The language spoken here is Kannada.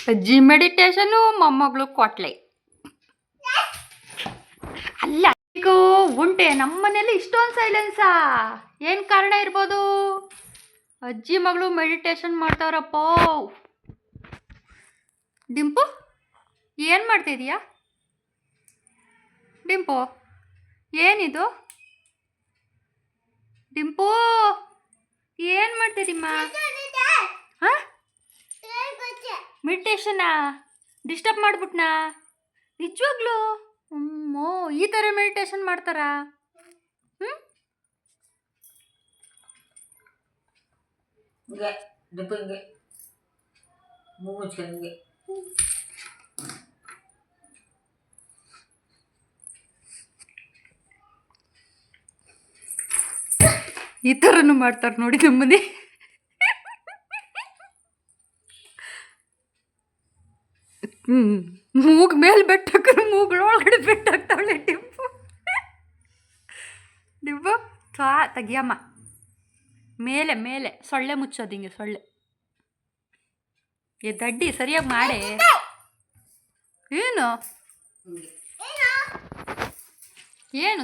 ಅಜ್ಜಿ ಮೆಡಿಟೇಷನು ಮೊಮ್ಮಗಳು ಕೊಟ್ಲೆ ಅಲ್ಲ ಉಂಟೆ ನಮ್ಮ ಮನೇಲಿ ಇಷ್ಟೊಂದು ಸೈಲೆನ್ಸಾ ಏನು ಕಾರಣ ಇರ್ಬೋದು ಅಜ್ಜಿ ಮಗಳು ಮೆಡಿಟೇಷನ್ ಮಾಡ್ತಾವ್ರಪ್ಪ ಡಿಂಪು ಏನು ಮಾಡ್ತಿದೀಯಾ ಡಿಂಪು ಏನಿದು ಡಿಂಪು ಏನು ಮಾಡ್ತಿದ್ದೀಮ್ಮ ಹಾಂ ಮೆಡಿಟೇಷನಾ ಡಿಸ್ಟರ್ಬ್ ಮಾಡ್ಬಿಟ್ನಾ ನಿಜವಾಗ್ಲೂ ಅಮ್ಮೋ ಈ ಥರ ಮೆಡಿಟೇಷನ್ ಮಾಡ್ತಾರಾ ಹ್ಞೂ ಈ ಥರನೂ ಮಾಡ್ತಾರೆ ನೋಡಿ ನಮ್ಮನೆ ಮೂಗ್ ಮೇಲೆ ಬೆಟ್ಟಾಕ್ರೆ ಮೂಗಳೊಳಗಡೆ ಬೆಟ್ಟಾಗ್ತಾವಳೆ ಡಿಂಪು ಡಿಂಪು ತೆಗಿಯಮ್ಮ ಮೇಲೆ ಮೇಲೆ ಸೊಳ್ಳೆ ಮುಚ್ಚೋದು ಹಿಂಗೆ ಸೊಳ್ಳೆ ದಡ್ಡಿ ಸರಿಯಾಗಿ ಮಾಡಿ ಏನು ಏನು